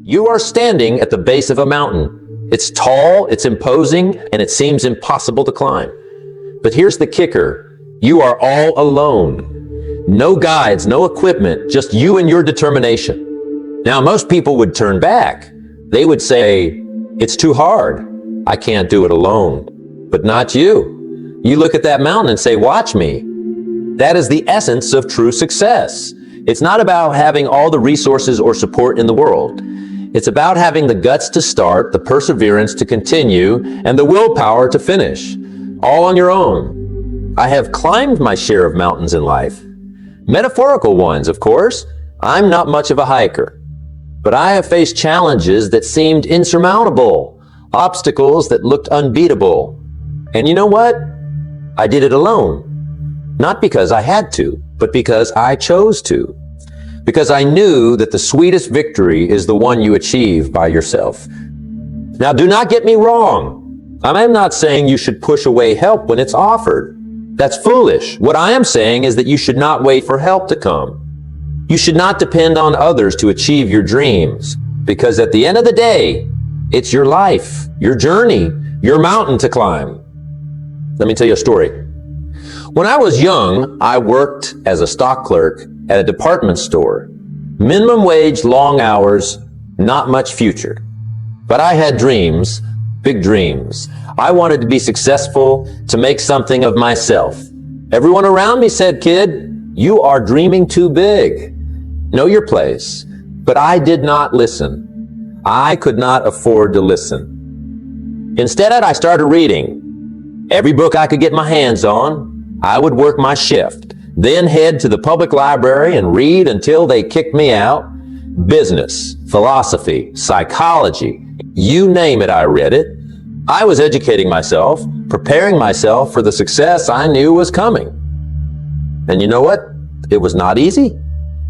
You are standing at the base of a mountain. It's tall, it's imposing, and it seems impossible to climb. But here's the kicker. You are all alone. No guides, no equipment, just you and your determination. Now, most people would turn back. They would say, it's too hard. I can't do it alone. But not you. You look at that mountain and say, watch me. That is the essence of true success. It's not about having all the resources or support in the world. It's about having the guts to start, the perseverance to continue, and the willpower to finish, all on your own. I have climbed my share of mountains in life. Metaphorical ones, of course. I'm not much of a hiker. But I have faced challenges that seemed insurmountable, obstacles that looked unbeatable. And you know what? I did it alone. Not because I had to, but because I chose to. Because I knew that the sweetest victory is the one you achieve by yourself. Now, do not get me wrong. I am not saying you should push away help when it's offered. That's foolish. What I am saying is that you should not wait for help to come. You should not depend on others to achieve your dreams, because at the end of the day, it's your life, your journey, your mountain to climb. Let me tell you a story. When I was young, I worked as a stock clerk at a department store. Minimum wage, long hours, not much future. But I had dreams, big dreams. I wanted to be successful, to make something of myself. Everyone around me said, kid, you are dreaming too big. Know your place. But I did not listen. I could not afford to listen. Instead, I started reading. Every book I could get my hands on. I would work my shift, then head to the public library and read until they kicked me out. Business, philosophy, psychology, you name it, I read it. I was educating myself, preparing myself for the success I knew was coming. And you know what? It was not easy.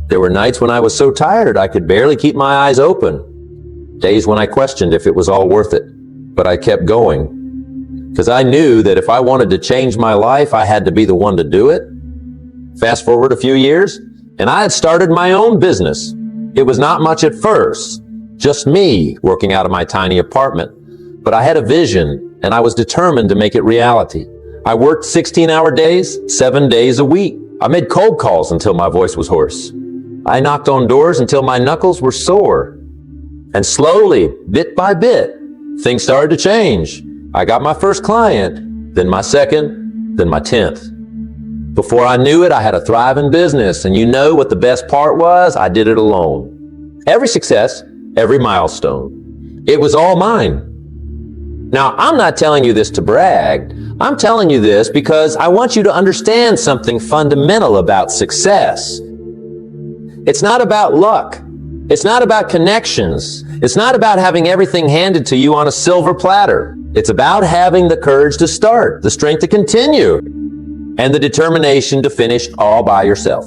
There were nights when I was so tired I could barely keep my eyes open. Days when I questioned if it was all worth it. But I kept going. Because I knew that if I wanted to change my life, I had to be the one to do it. Fast forward a few years, and I had started my own business. It was not much at first, just me working out of my tiny apartment. But I had a vision, and I was determined to make it reality. I worked 16-hour days, 7 days a week. I made cold calls until my voice was hoarse. I knocked on doors until my knuckles were sore. And slowly, bit by bit, things started to change. I got my first client, then my second, then my 10th. Before I knew it, I had a thriving business, and you know what the best part was? I did it alone. Every success, every milestone, it was all mine. Now, I'm not telling you this to brag. I'm telling you this because I want you to understand something fundamental about success. It's not about luck. It's not about connections. It's not about having everything handed to you on a silver platter. It's about having the courage to start, the strength to continue, and the determination to finish all by yourself.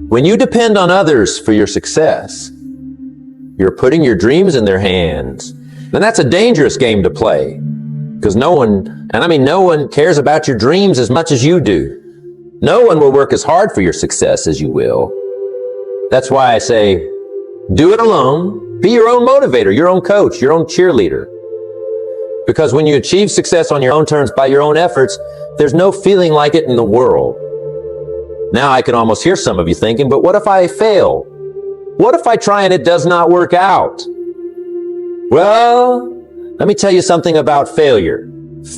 When you depend on others for your success, you're putting your dreams in their hands. And that's a dangerous game to play, because no one cares about your dreams as much as you do. No one will work as hard for your success as you will. That's why I say, do it alone. Be your own motivator, your own coach, your own cheerleader. Because when you achieve success on your own terms by your own efforts, there's no feeling like it in the world. Now I can almost hear some of you thinking, but what if I fail? What if I try and it does not work out? Well, let me tell you something about failure.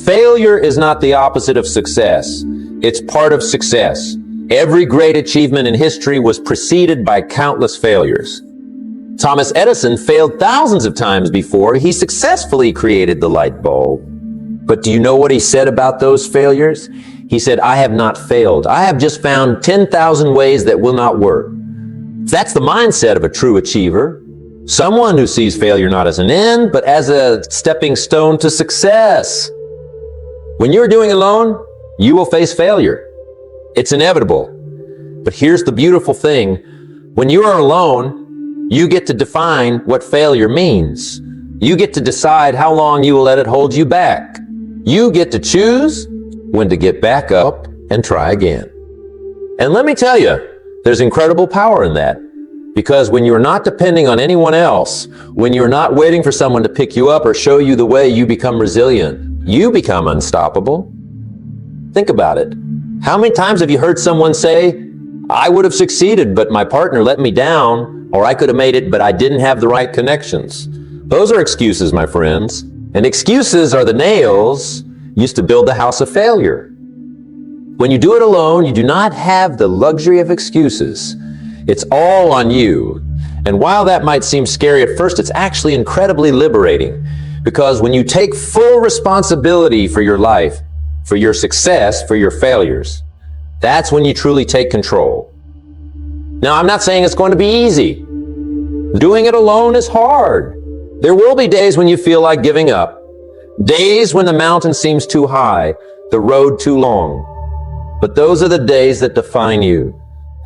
Failure is not the opposite of success. It's part of success. Every great achievement in history was preceded by countless failures. Thomas Edison failed thousands of times before he successfully created the light bulb. But do you know what he said about those failures? He said, I have not failed. I have just found 10,000 ways that will not work. That's the mindset of a true achiever. Someone who sees failure not as an end, but as a stepping stone to success. When you're doing it alone, you will face failure. It's inevitable. But here's the beautiful thing. When you are alone, you get to define what failure means. You get to decide how long you will let it hold you back. You get to choose when to get back up and try again. And let me tell you, there's incredible power in that. Because when you're not depending on anyone else, when you're not waiting for someone to pick you up or show you the way, you become resilient. You become unstoppable. Think about it. How many times have you heard someone say, I would have succeeded, but my partner let me down, or I could have made it, but I didn't have the right connections? Those are excuses, my friends. And excuses are the nails used to build the house of failure. When you do it alone, you do not have the luxury of excuses. It's all on you. And while that might seem scary at first, it's actually incredibly liberating. Because when you take full responsibility for your life, for your success, for your failures, that's when you truly take control. Now, I'm not saying it's going to be easy. Doing it alone is hard. There will be days when you feel like giving up. Days when the mountain seems too high, the road too long. But those are the days that define you.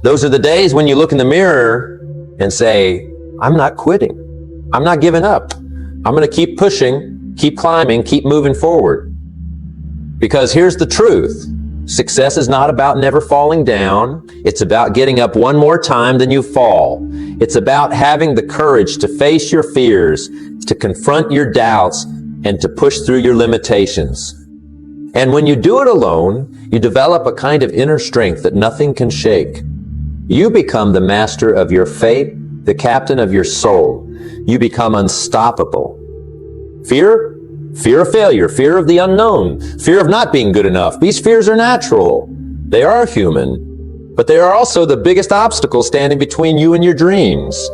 Those are the days when you look in the mirror and say, I'm not quitting. I'm not giving up. I'm going to keep pushing, keep climbing, keep moving forward. Because here's the truth. Success is not about never falling down. It's about getting up one more time than you fall. It's about having the courage to face your fears, to confront your doubts, and to push through your limitations. And when you do it alone, you develop a kind of inner strength that nothing can shake. You become the master of your fate, the captain of your soul. You become unstoppable. Fear? Fear of failure, fear of the unknown, fear of not being good enough. These fears are natural. They are human, but they are also the biggest obstacle standing between you and your dreams.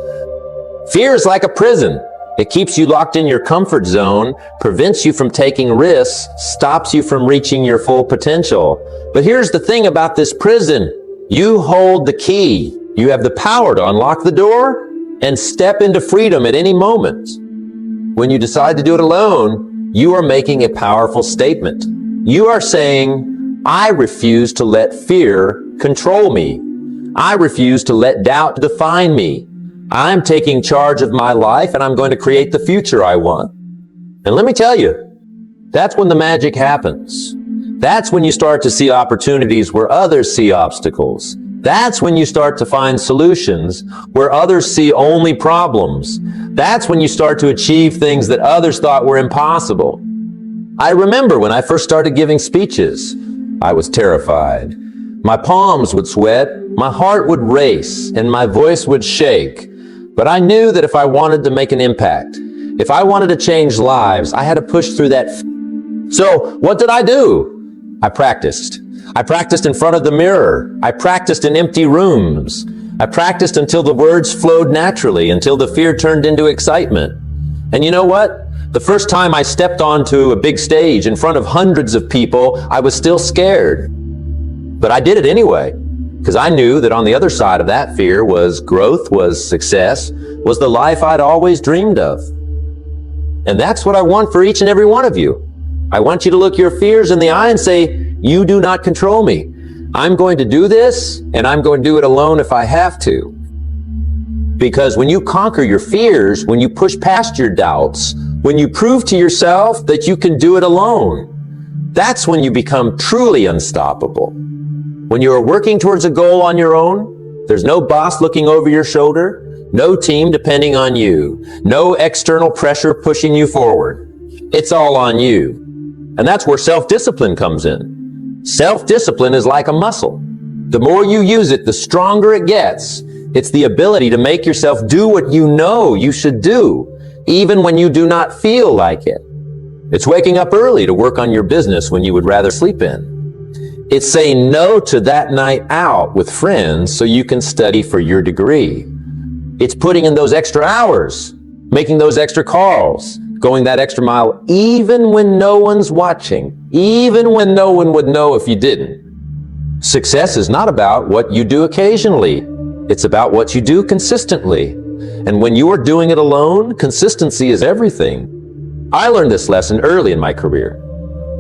Fear is like a prison. It keeps you locked in your comfort zone, prevents you from taking risks, stops you from reaching your full potential. But here's the thing about this prison. You hold the key. You have the power to unlock the door and step into freedom at any moment. When you decide to do it alone, you are making a powerful statement. You are saying, I refuse to let fear control me. I refuse to let doubt define me. I'm taking charge of my life and I'm going to create the future I want. And let me tell you, that's when the magic happens. That's when you start to see opportunities where others see obstacles. That's when you start to find solutions where others see only problems. That's when you start to achieve things that others thought were impossible. I remember when I first started giving speeches, I was terrified. My palms would sweat, my heart would race, and my voice would shake. But I knew that if I wanted to make an impact, if I wanted to change lives, I had to push through that. So what did I do? I practiced. I practiced in front of the mirror. I practiced in empty rooms. I practiced until the words flowed naturally, until the fear turned into excitement. And you know what? The first time I stepped onto a big stage in front of hundreds of people, I was still scared. But I did it anyway, because I knew that on the other side of that fear was growth, was success, was the life I'd always dreamed of. And that's what I want for each and every one of you. I want you to look your fears in the eye and say, you do not control me. I'm going to do this, and I'm going to do it alone if I have to. Because when you conquer your fears, when you push past your doubts, when you prove to yourself that you can do it alone, that's when you become truly unstoppable. When you are working towards a goal on your own, there's no boss looking over your shoulder, no team depending on you, no external pressure pushing you forward. It's all on you. And that's where self-discipline comes in. Self-discipline is like a muscle. The more you use it, the stronger it gets. It's the ability to make yourself do what you know you should do, even when you do not feel like it. It's waking up early to work on your business when you would rather sleep in. It's saying no to that night out with friends so you can study for your degree. It's putting in those extra hours, making those extra calls, going that extra mile, even when no one's watching, even when no one would know if you didn't. Success is not about what you do occasionally. It's about what you do consistently. And when you are doing it alone, consistency is everything. I learned this lesson early in my career.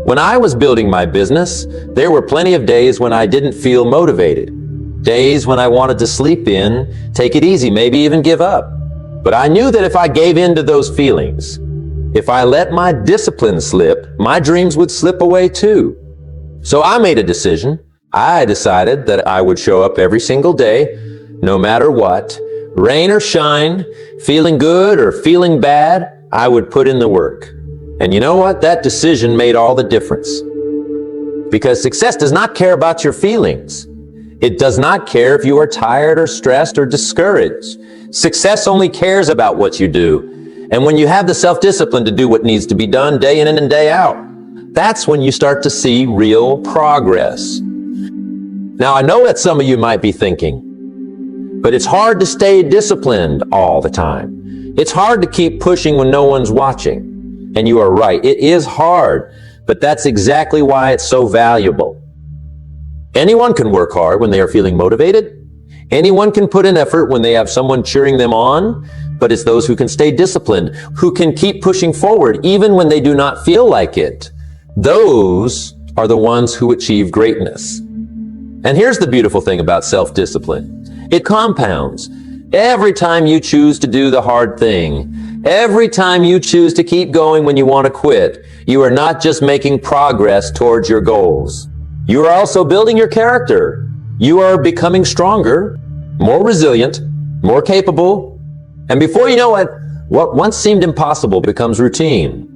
When I was building my business, there were plenty of days when I didn't feel motivated. Days when I wanted to sleep in, take it easy, maybe even give up. But I knew that if I gave in to those feelings, if I let my discipline slip, my dreams would slip away too. So I made a decision. I decided that I would show up every single day, no matter what, Rain or shine, feeling good or feeling bad, I would put in the work. And you know what? That decision made all the difference. Because success does not care about your feelings. It does not care if you are tired or stressed or discouraged. Success only cares about what you do. And when you have the self-discipline to do what needs to be done day in and day out, that's when you start to see real progress. Now, I know that some of you might be thinking, but it's hard to stay disciplined all the time. It's hard to keep pushing when no one's watching. And you are right, it is hard, but that's exactly why it's so valuable. Anyone can work hard when they are feeling motivated. Anyone can put in effort when they have someone cheering them on, but it's those who can stay disciplined, who can keep pushing forward even when they do not feel like it. Those are the ones who achieve greatness. And here's the beautiful thing about self-discipline. It compounds. Every time you choose to do the hard thing, every time you choose to keep going when you want to quit, you are not just making progress towards your goals. You are also building your character. You are becoming stronger, more resilient, more capable. And before you know it, what once seemed impossible becomes routine.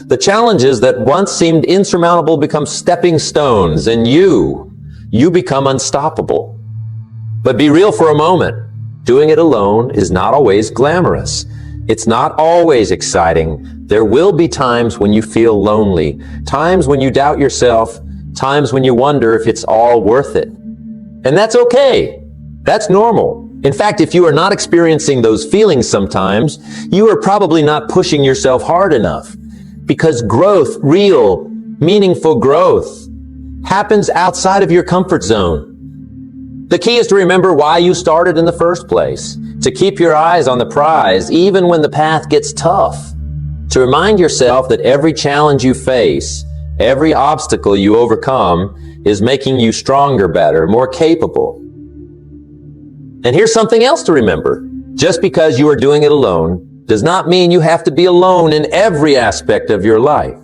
The challenges that once seemed insurmountable become stepping stones, and you become unstoppable. But be real for a moment. Doing it alone is not always glamorous. It's not always exciting. There will be times when you feel lonely, times when you doubt yourself, times when you wonder if it's all worth it. And that's okay. That's normal. In fact, if you are not experiencing those feelings sometimes, you are probably not pushing yourself hard enough. Because growth, real, meaningful growth, happens outside of your comfort zone. The key is to remember why you started in the first place, to keep your eyes on the prize even when the path gets tough, to remind yourself that every challenge you face, every obstacle you overcome is making you stronger, better, more capable. And here's something else to remember. Just because you are doing it alone does not mean you have to be alone in every aspect of your life.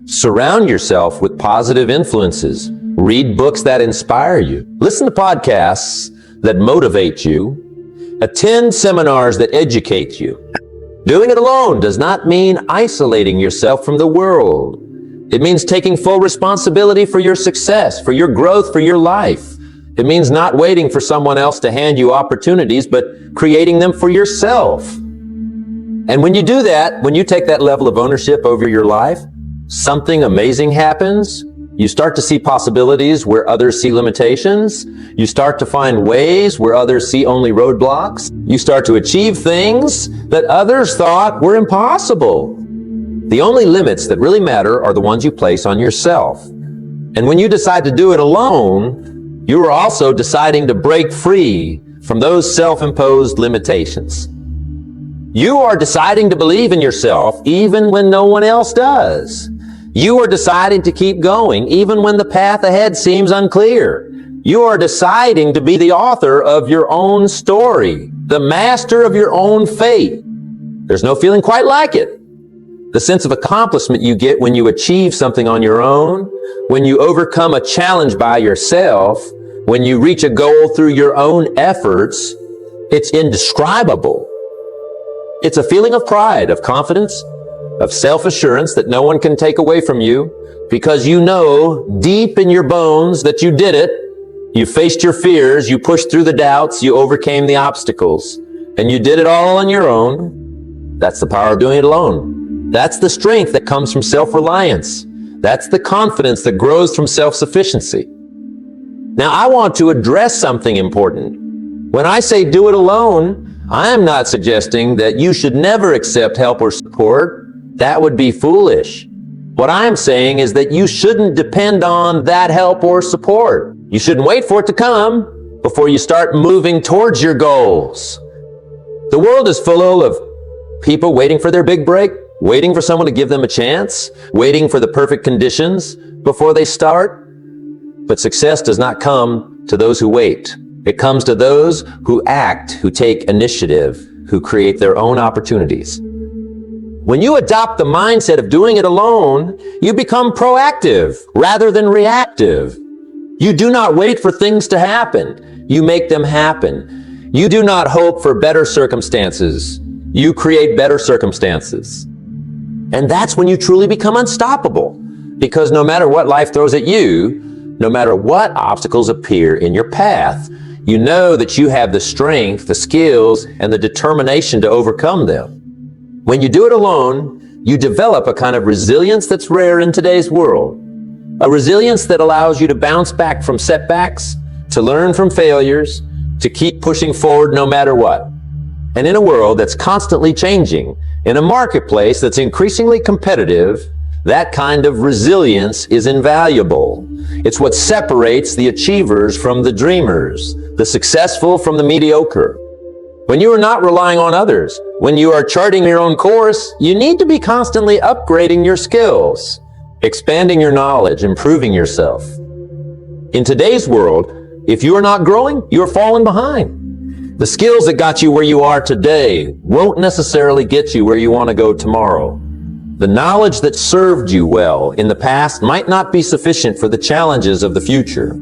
Surround yourself with positive influences. Read books that inspire you. Listen to podcasts that motivate you. Attend seminars that educate you. Doing it alone does not mean isolating yourself from the world. It means taking full responsibility for your success, for your growth, for your life. It means not waiting for someone else to hand you opportunities, but creating them for yourself. And when you do that, when you take that level of ownership over your life, something amazing happens. You start to see possibilities where others see limitations. You start to find ways where others see only roadblocks. You start to achieve things that others thought were impossible. The only limits that really matter are the ones you place on yourself. And when you decide to do it alone, you are also deciding to break free from those self-imposed limitations. You are deciding to believe in yourself even when no one else does. You are deciding to keep going even when the path ahead seems unclear. You are deciding to be the author of your own story, the master of your own fate. There's no feeling quite like it. The sense of accomplishment you get when you achieve something on your own, when you overcome a challenge by yourself, when you reach a goal through your own efforts, it's indescribable. It's a feeling of pride, of confidence, of self-assurance that no one can take away from you, because you know deep in your bones that you did it. You faced your fears, you pushed through the doubts, you overcame the obstacles, and you did it all on your own. That's the power of doing it alone. That's the strength that comes from self-reliance. That's the confidence that grows from self-sufficiency. Now, I want to address something important. When I say do it alone, I am not suggesting that you should never accept help or support. That would be foolish. What I'm saying is that you shouldn't depend on that help or support. You shouldn't wait for it to come before you start moving towards your goals. The world is full of people waiting for their big break, waiting for someone to give them a chance, waiting for the perfect conditions before they start. But success does not come to those who wait. It comes to those who act, who take initiative, who create their own opportunities. When you adopt the mindset of doing it alone, you become proactive rather than reactive. You do not wait for things to happen. You make them happen. You do not hope for better circumstances. You create better circumstances. And that's when you truly become unstoppable. Because no matter what life throws at you, no matter what obstacles appear in your path, you know that you have the strength, the skills, and the determination to overcome them. When you do it alone, you develop a kind of resilience that's rare in today's world. A resilience that allows you to bounce back from setbacks, to learn from failures, to keep pushing forward no matter what. And in a world that's constantly changing, in a marketplace that's increasingly competitive, that kind of resilience is invaluable. It's what separates the achievers from the dreamers, the successful from the mediocre. When you are not relying on others, when you are charting your own course, you need to be constantly upgrading your skills, expanding your knowledge, improving yourself. In today's world, if you are not growing, you are falling behind. The skills that got you where you are today won't necessarily get you where you want to go tomorrow. The knowledge that served you well in the past might not be sufficient for the challenges of the future.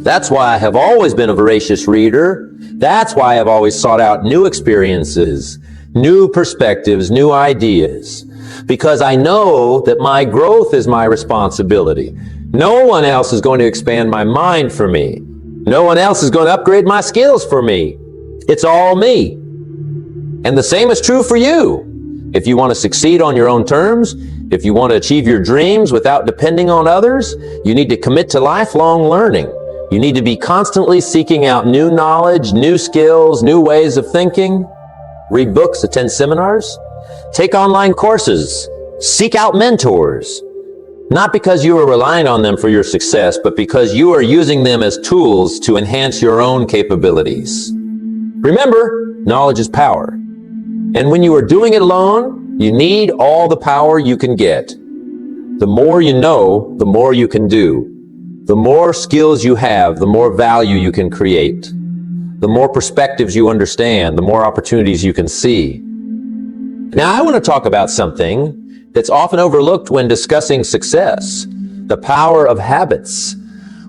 That's why I have always been a voracious reader. That's why I've always sought out new experiences, new perspectives, new ideas. Because I know that my growth is my responsibility. No one else is going to expand my mind for me. No one else is going to upgrade my skills for me. It's all me. And the same is true for you. If you want to succeed on your own terms, if you want to achieve your dreams without depending on others, you need to commit to lifelong learning. You need to be constantly seeking out new knowledge, new skills, new ways of thinking. Read books, attend seminars, take online courses, seek out mentors. Not because you are relying on them for your success, but because you are using them as tools to enhance your own capabilities. Remember, knowledge is power. And when you are doing it alone, you need all the power you can get. The more you know, the more you can do. The more skills you have, the more value you can create. The more perspectives you understand, the more opportunities you can see. Now, I want to talk about something that's often overlooked when discussing success: the power of habits.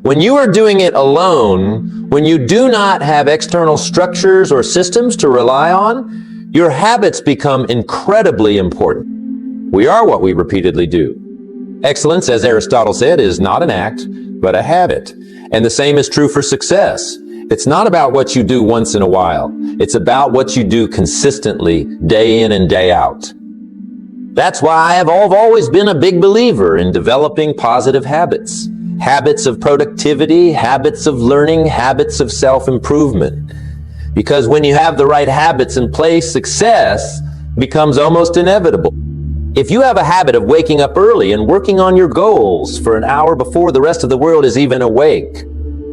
When you are doing it alone, when you do not have external structures or systems to rely on, your habits become incredibly important. We are what we repeatedly do. Excellence, as Aristotle said, is not an act, but a habit. And the same is true for success. It's not about what you do once in a while. It's about what you do consistently, day in and day out. That's why I have always been a big believer in developing positive habits. Habits of productivity, habits of learning, habits of self-improvement. Because when you have the right habits in place, success becomes almost inevitable. If you have a habit of waking up early and working on your goals for an hour before the rest of the world is even awake,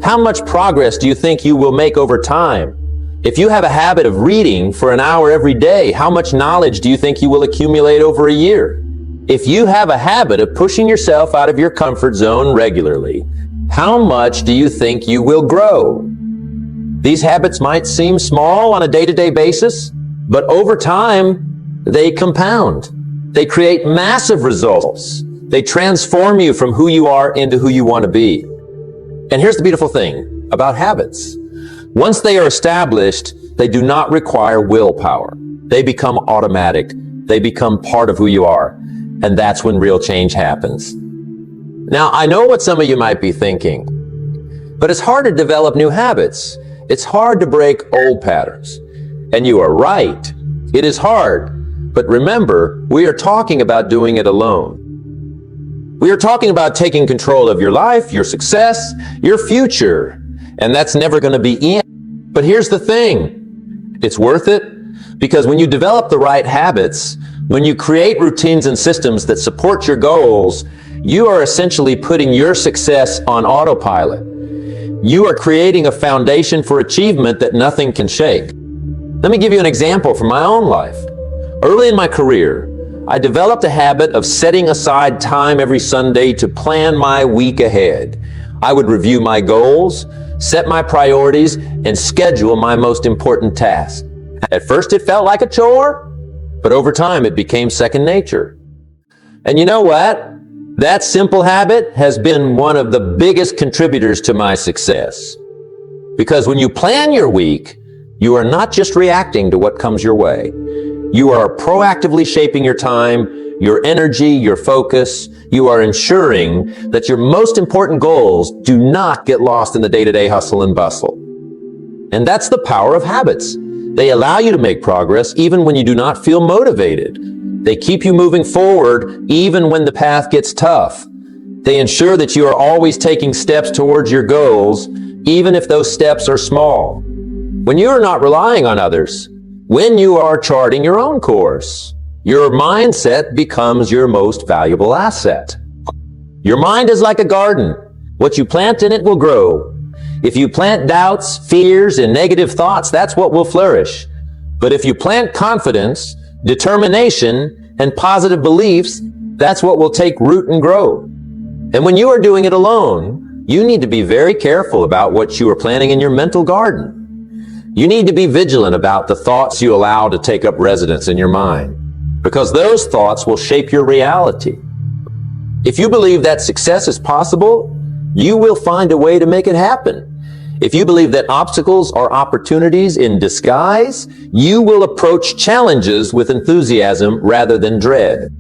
how much progress do you think you will make over time? If you have a habit of reading for an hour every day, how much knowledge do you think you will accumulate over a year? If you have a habit of pushing yourself out of your comfort zone regularly, how much do you think you will grow? These habits might seem small on a day-to-day basis, but over time, they compound. They create massive results. They transform you from who you are into who you want to be. And here's the beautiful thing about habits. Once they are established, they do not require willpower. They become automatic. They become part of who you are. And that's when real change happens. Now, I know what some of you might be thinking, but it's hard to develop new habits. It's hard to break old patterns. And you are right. It is hard. But remember, we are talking about doing it alone. We are talking about taking control of your life, your success, your future. And that's never going to be easy. But here's the thing. It's worth it, because when you develop the right habits, when you create routines and systems that support your goals, you are essentially putting your success on autopilot. You are creating a foundation for achievement that nothing can shake. Let me give you an example from my own life. Early in my career, I developed a habit of setting aside time every Sunday to plan my week ahead. I would review my goals, set my priorities, and schedule my most important tasks. At first it felt like a chore, but over time it became second nature. And you know what? That simple habit has been one of the biggest contributors to my success. Because when you plan your week, You are not just reacting to what comes your way. You are proactively shaping your time, your energy, your focus. You are ensuring that your most important goals do not get lost in the day-to-day hustle and bustle. And that's the power of habits. They allow you to make progress even when you do not feel motivated. They keep you moving forward even when the path gets tough. They ensure that you are always taking steps towards your goals, even if those steps are small. When you are not relying on others, when you are charting your own course, your mindset becomes your most valuable asset. Your mind is like a garden. What you plant in it will grow. If you plant doubts, fears, and negative thoughts, that's what will flourish. But if you plant confidence, determination, and positive beliefs, that's what will take root and grow. And when you are doing it alone, you need to be very careful about what you are planting in your mental garden. You need to be vigilant about the thoughts you allow to take up residence in your mind, because those thoughts will shape your reality. If you believe that success is possible, you will find a way to make it happen. If you believe that obstacles are opportunities in disguise, you will approach challenges with enthusiasm rather than dread.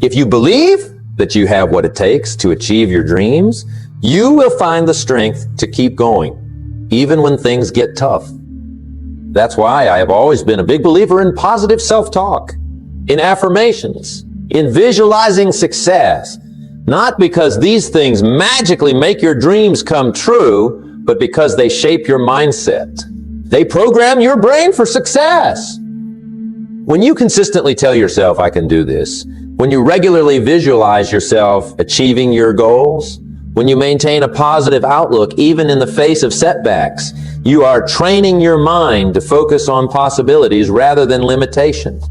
If you believe that you have what it takes to achieve your dreams, you will find the strength to keep going, even when things get tough. That's why I have always been a big believer in positive self-talk, in affirmations, in visualizing success, not because these things magically make your dreams come true, but because they shape your mindset. They program your brain for success. When you consistently tell yourself, I can do this, when you regularly visualize yourself achieving your goals, when you maintain a positive outlook even in the face of setbacks, you are training your mind to focus on possibilities rather than limitations.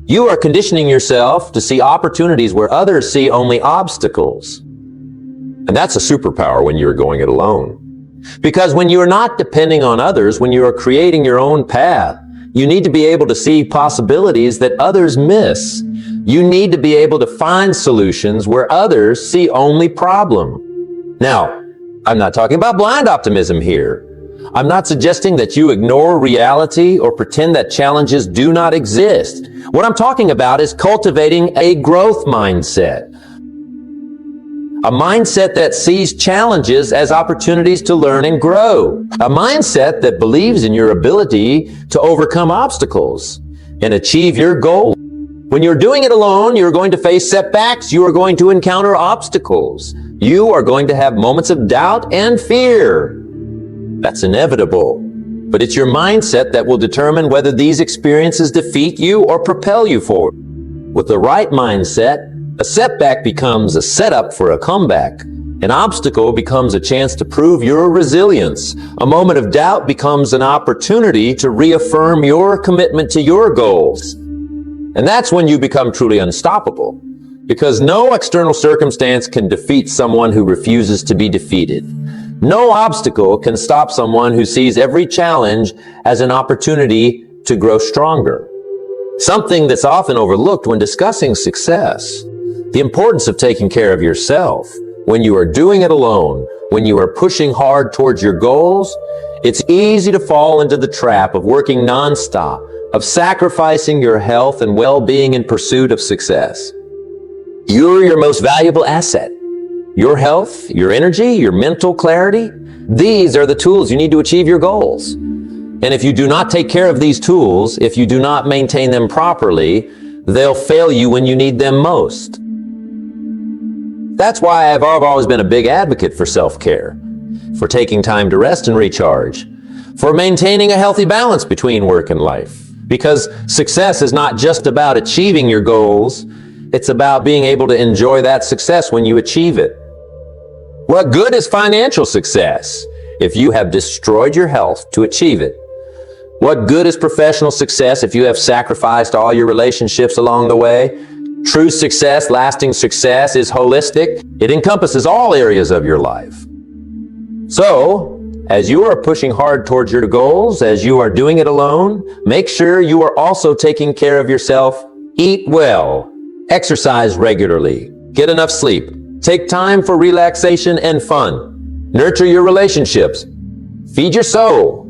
You are conditioning yourself to see opportunities where others see only obstacles. And that's a superpower when you're going it alone. Because when you're not depending on others, when you are creating your own path, you need to be able to see possibilities that others miss. You need to be able to find solutions where others see only problem. Now, I'm not talking about blind optimism here. I'm not suggesting that you ignore reality or pretend that challenges do not exist. What I'm talking about is cultivating a growth mindset. A mindset that sees challenges as opportunities to learn and grow. A mindset that believes in your ability to overcome obstacles and achieve your goals. When you're doing it alone, you're going to face setbacks. You are going to encounter obstacles. You are going to have moments of doubt and fear. That's inevitable. But it's your mindset that will determine whether these experiences defeat you or propel you forward. With the right mindset, a setback becomes a setup for a comeback. An obstacle becomes a chance to prove your resilience. A moment of doubt becomes an opportunity to reaffirm your commitment to your goals. And that's when you become truly unstoppable, because no external circumstance can defeat someone who refuses to be defeated. No obstacle can stop someone who sees every challenge as an opportunity to grow stronger. Something that's often overlooked when discussing success, the importance of taking care of yourself. When you are doing it alone, when you are pushing hard towards your goals, it's easy to fall into the trap of working nonstop, of sacrificing your health and well-being in pursuit of success. You're your most valuable asset. Your health, your energy, your mental clarity, these are the tools you need to achieve your goals. And if you do not take care of these tools, if you do not maintain them properly, they'll fail you when you need them most. That's why I've always been a big advocate for self-care, for taking time to rest and recharge, for maintaining a healthy balance between work and life. Because success is not just about achieving your goals, it's about being able to enjoy that success when you achieve it. What good is financial success if you have destroyed your health to achieve it? What good is professional success if you have sacrificed all your relationships along the way? True success, lasting success, is holistic. It encompasses all areas of your life. So, as you are pushing hard towards your goals, as you are doing it alone, make sure you are also taking care of yourself. Eat well, exercise regularly, get enough sleep, take time for relaxation and fun, nurture your relationships, feed your soul.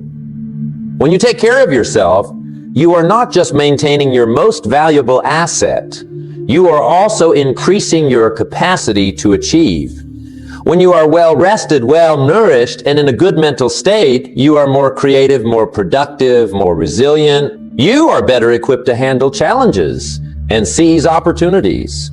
When you take care of yourself, you are not just maintaining your most valuable asset, you are also increasing your capacity to achieve. When you are well rested, well nourished, and in a good mental state, you are more creative, more productive, more resilient. You are better equipped to handle challenges and seize opportunities.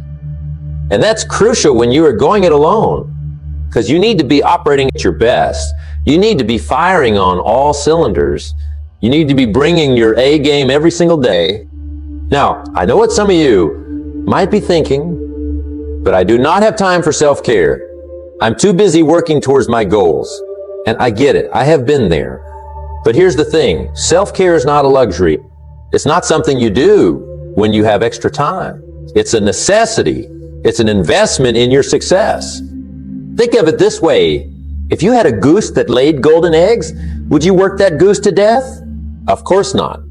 And that's crucial when you are going it alone, because you need to be operating at your best. You need to be firing on all cylinders. You need to be bringing your A game every single day. Now, I know what some of you might be thinking, but I do not have time for self-care. I'm too busy working towards my goals. And I get it. I have been there. But here's the thing. Self-care is not a luxury. It's not something you do when you have extra time. It's a necessity. It's an investment in your success. Think of it this way. If you had a goose that laid golden eggs, would you work that goose to death? Of course not.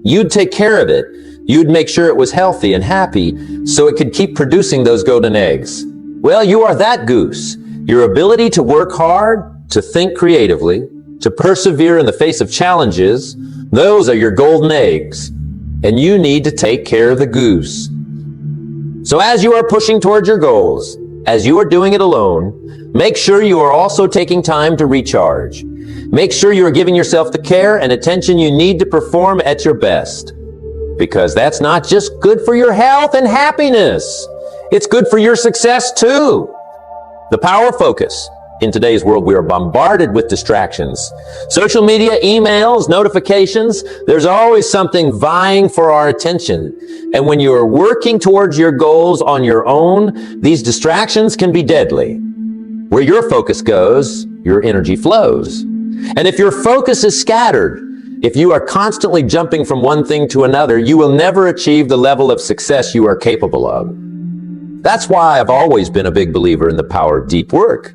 You'd take care of it. You'd make sure it was healthy and happy so it could keep producing those golden eggs. Well, you are that goose. Your ability to work hard, to think creatively, to persevere in the face of challenges, those are your golden eggs. And you need to take care of the goose. So as you are pushing towards your goals, as you are doing it alone, make sure you are also taking time to recharge. Make sure you are giving yourself the care and attention you need to perform at your best. Because that's not just good for your health and happiness. It's good for your success too. The power of focus. In today's world, we are bombarded with distractions. Social media, emails, notifications, there's always something vying for our attention. And when you are working towards your goals on your own, these distractions can be deadly. Where your focus goes, your energy flows. And if your focus is scattered, if you are constantly jumping from one thing to another, you will never achieve the level of success you are capable of. That's why I've always been a big believer in the power of deep work,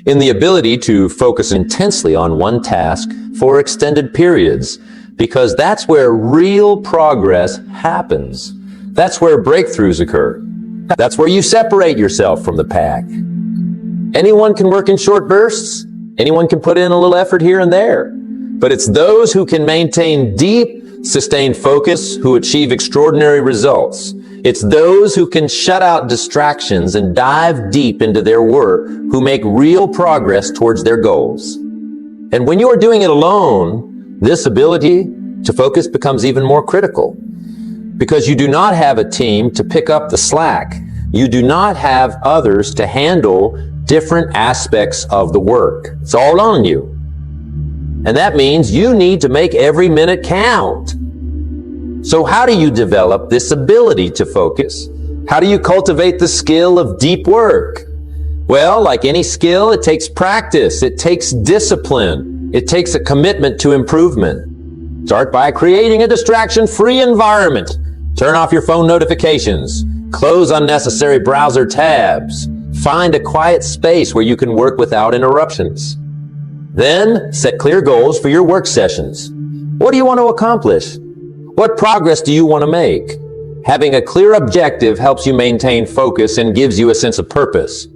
in the ability to focus intensely on one task for extended periods, because that's where real progress happens. That's where breakthroughs occur. That's where you separate yourself from the pack. Anyone can work in short bursts. Anyone can put in a little effort here and there. But it's those who can maintain deep, sustained focus who achieve extraordinary results. It's those who can shut out distractions and dive deep into their work who make real progress towards their goals. And when you are doing it alone, this ability to focus becomes even more critical because you do not have a team to pick up the slack. You do not have others to handle different aspects of the work. It's all on you. And that means you need to make every minute count. So how do you develop this ability to focus? How do you cultivate the skill of deep work? Well, like any skill, it takes practice. It takes discipline. It takes a commitment to improvement. Start by creating a distraction-free environment. Turn off your phone notifications. Close unnecessary browser tabs. Find a quiet space where you can work without interruptions. Then, set clear goals for your work sessions. What do you want to accomplish? What progress do you want to make? Having a clear objective helps you maintain focus and gives you a sense of purpose.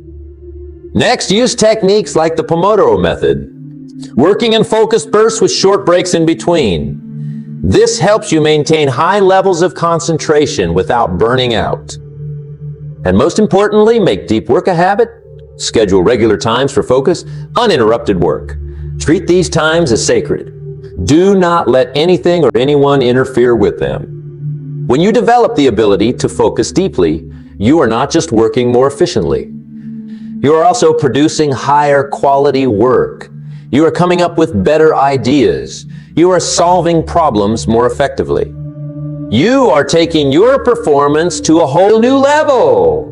Next, use techniques like the Pomodoro method, working in focused bursts with short breaks in between. This helps you maintain high levels of concentration without burning out. And most importantly, make deep work a habit. Schedule regular times for focus, uninterrupted work. Treat these times as sacred. Do not let anything or anyone interfere with them. When you develop the ability to focus deeply, you are not just working more efficiently. You are also producing higher quality work. You are coming up with better ideas. You are solving problems more effectively. You are taking your performance to a whole new level.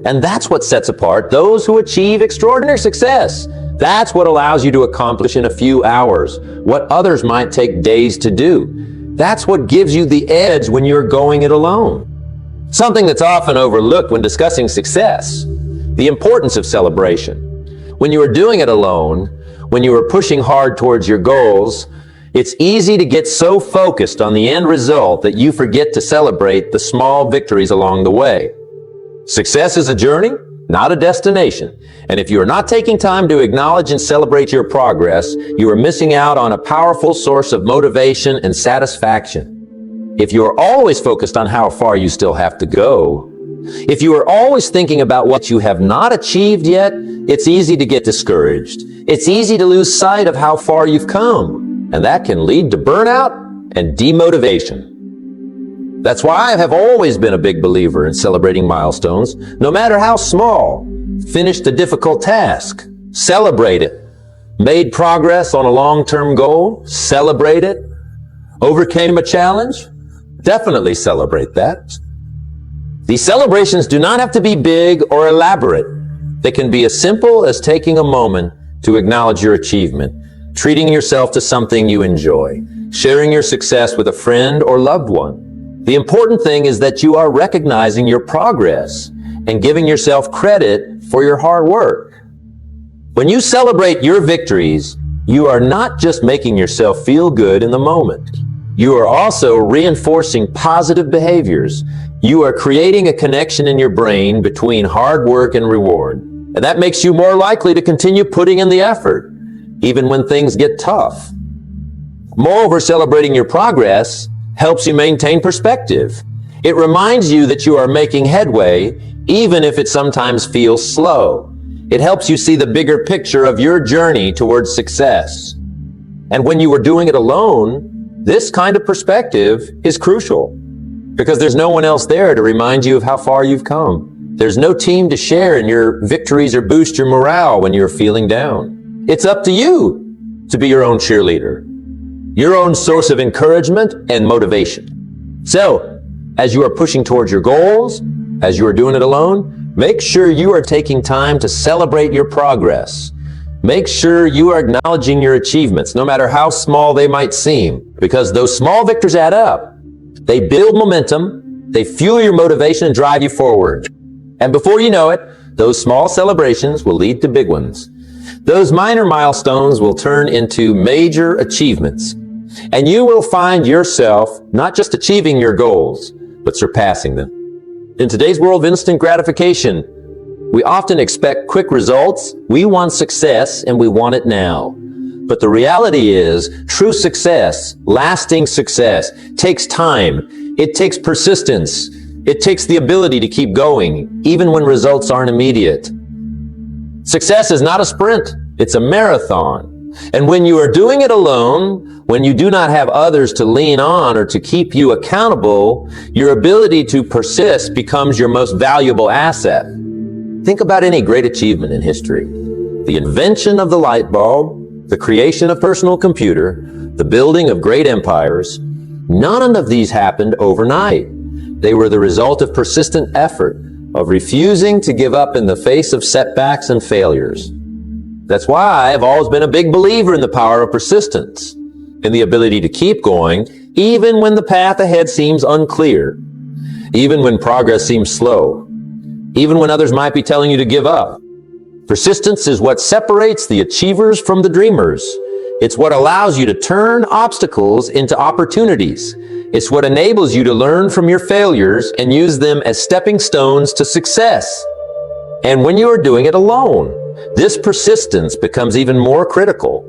And that's what sets apart those who achieve extraordinary success. That's what allows you to accomplish in a few hours what others might take days to do. That's what gives you the edge when you're going it alone. Something that's often overlooked when discussing success, the importance of celebration. When you are doing it alone, when you are pushing hard towards your goals, it's easy to get so focused on the end result that you forget to celebrate the small victories along the way. Success is a journey, not a destination. And if you are not taking time to acknowledge and celebrate your progress, you are missing out on a powerful source of motivation and satisfaction. If you are always focused on how far you still have to go, if you are always thinking about what you have not achieved yet, it's easy to get discouraged. It's easy to lose sight of how far you've come, and that can lead to burnout and demotivation. That's why I have always been a big believer in celebrating milestones, no matter how small. Finished a difficult task, celebrate it. Made progress on a long-term goal, celebrate it. Overcame a challenge, definitely celebrate that. These celebrations do not have to be big or elaborate. They can be as simple as taking a moment to acknowledge your achievement, treating yourself to something you enjoy, sharing your success with a friend or loved one. The important thing is that you are recognizing your progress and giving yourself credit for your hard work. When you celebrate your victories, you are not just making yourself feel good in the moment. You are also reinforcing positive behaviors. You are creating a connection in your brain between hard work and reward. And that makes you more likely to continue putting in the effort, even when things get tough. Moreover, celebrating your progress helps you maintain perspective. It reminds you that you are making headway, even if it sometimes feels slow. It helps you see the bigger picture of your journey towards success. And when you are doing it alone, this kind of perspective is crucial, because there's no one else there to remind you of how far you've come. There's no team to share in your victories or boost your morale when you're feeling down. It's up to you to be your own cheerleader, your own source of encouragement and motivation. So, as you are pushing towards your goals, as you are doing it alone, make sure you are taking time to celebrate your progress. Make sure you are acknowledging your achievements, no matter how small they might seem, because those small victories add up. They build momentum, they fuel your motivation and drive you forward. And before you know it, those small celebrations will lead to big ones. Those minor milestones will turn into major achievements. And you will find yourself not just achieving your goals, but surpassing them. In today's world of instant gratification, we often expect quick results. We want success and we want it now. But the reality is, true success, lasting success, takes time. It takes persistence. It takes the ability to keep going, even when results aren't immediate. Success is not a sprint, it's a marathon. And when you are doing it alone, when you do not have others to lean on or to keep you accountable, your ability to persist becomes your most valuable asset. Think about any great achievement in history. The invention of the light bulb, the creation of personal computer, the building of great empires. None of these happened overnight. They were the result of persistent effort, of refusing to give up in the face of setbacks and failures. That's why I've always been a big believer in the power of persistence, in the ability to keep going, even when the path ahead seems unclear, even when progress seems slow, even when others might be telling you to give up. Persistence is what separates the achievers from the dreamers. It's what allows you to turn obstacles into opportunities. It's what enables you to learn from your failures and use them as stepping stones to success. And when you are doing it alone, this persistence becomes even more critical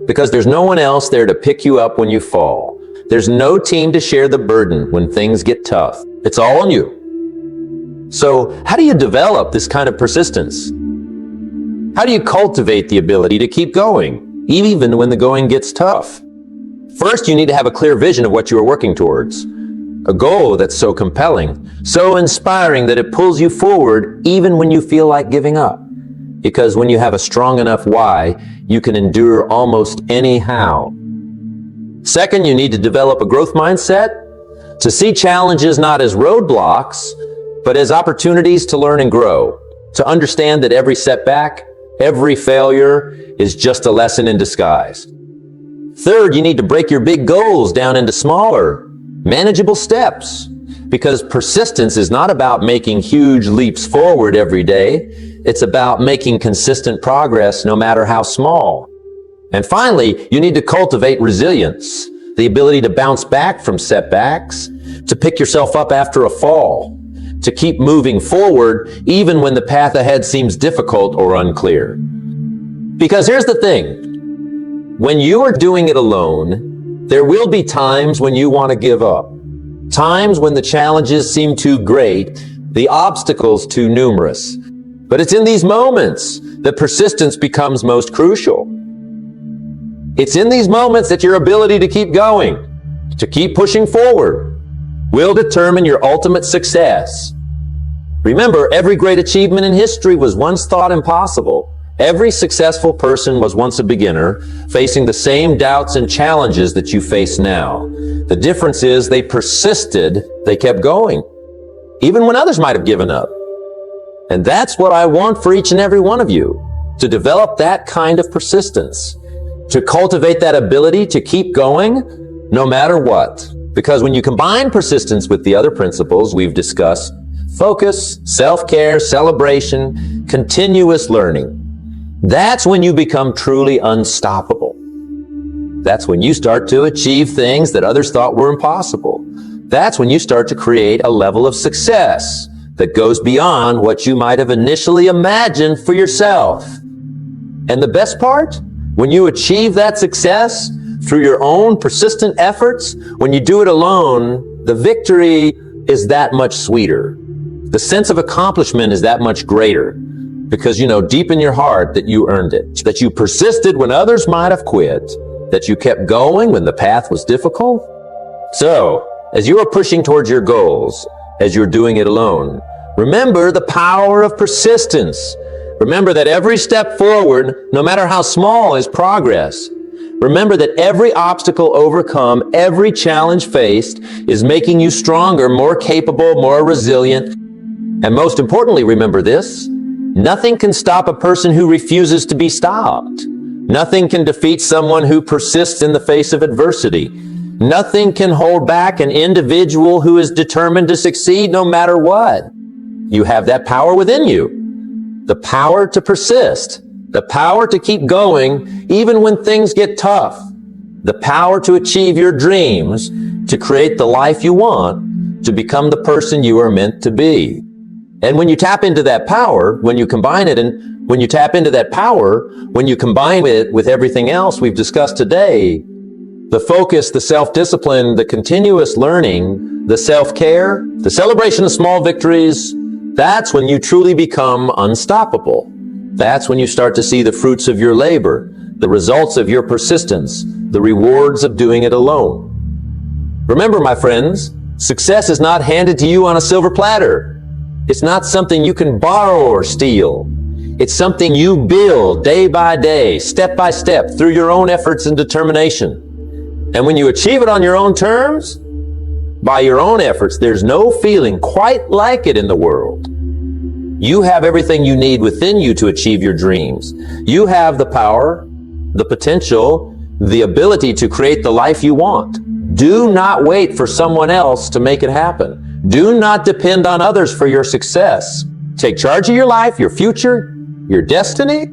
because there's no one else there to pick you up when you fall. There's no team to share the burden when things get tough. It's all on you. So, how do you develop this kind of persistence? How do you cultivate the ability to keep going, even when the going gets tough? First, you need to have a clear vision of what you are working towards. A goal that's so compelling, so inspiring that it pulls you forward even when you feel like giving up. Because when you have a strong enough why, you can endure almost any how. Second, you need to develop a growth mindset, to see challenges not as roadblocks, but as opportunities to learn and grow, to understand that every setback, every failure is just a lesson in disguise. Third, you need to break your big goals down into smaller, manageable steps, because persistence is not about making huge leaps forward every day. It's about making consistent progress no matter how small. And finally, you need to cultivate resilience, the ability to bounce back from setbacks, to pick yourself up after a fall. to keep moving forward even when the path ahead seems difficult or unclear. Because here's the thing, when you are doing it alone, there will be times when you want to give up. Times when the challenges seem too great, the obstacles too numerous. But it's in these moments that persistence becomes most crucial. It's in these moments that your ability to keep going, to keep pushing forward, will determine your ultimate success. Remember, every great achievement in history was once thought impossible. Every successful person was once a beginner, facing the same doubts and challenges that you face now. The difference is they persisted, they kept going, even when others might have given up. And that's what I want for each and every one of you, to develop that kind of persistence, to cultivate that ability to keep going no matter what. Because when you combine persistence with the other principles we've discussed, focus, self-care, celebration, continuous learning, that's when you become truly unstoppable. That's when you start to achieve things that others thought were impossible. That's when you start to create a level of success that goes beyond what you might have initially imagined for yourself. And the best part, when you achieve that success through your own persistent efforts, when you do it alone, the victory is that much sweeter. The sense of accomplishment is that much greater, because you know deep in your heart that you earned it, that you persisted when others might have quit, that you kept going when the path was difficult. So, as you are pushing towards your goals, as you're doing it alone, remember the power of persistence. Remember that every step forward, no matter how small, is progress. Remember that every obstacle overcome, every challenge faced, is making you stronger, more capable, more resilient. And most importantly, remember this: nothing can stop a person who refuses to be stopped. Nothing can defeat someone who persists in the face of adversity. Nothing can hold back an individual who is determined to succeed no matter what. You have that power within you. The power to persist. The power to keep going even when things get tough. The power to achieve your dreams, to create the life you want, to become the person you are meant to be. And when you tap into that power, when you combine it when you tap into that power, when you combine it with everything else we've discussed today, the focus, the self-discipline, the continuous learning, the self-care, the celebration of small victories, that's when you truly become unstoppable. That's when you start to see the fruits of your labor, the results of your persistence, the rewards of doing it alone. Remember, my friends, success is not handed to you on a silver platter. It's not something you can borrow or steal. It's something you build day by day, step by step, through your own efforts and determination. And when you achieve it on your own terms, by your own efforts, there's no feeling quite like it in the world. You have everything you need within you to achieve your dreams. You have the power, the potential, the ability to create the life you want. Do not wait for someone else to make it happen. Do not depend on others for your success. Take charge of your life, your future, your destiny.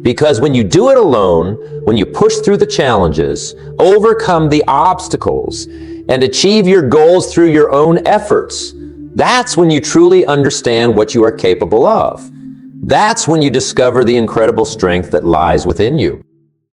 Because when you do it alone, when you push through the challenges, overcome the obstacles, and achieve your goals through your own efforts, that's when you truly understand what you are capable of. That's when you discover the incredible strength that lies within you.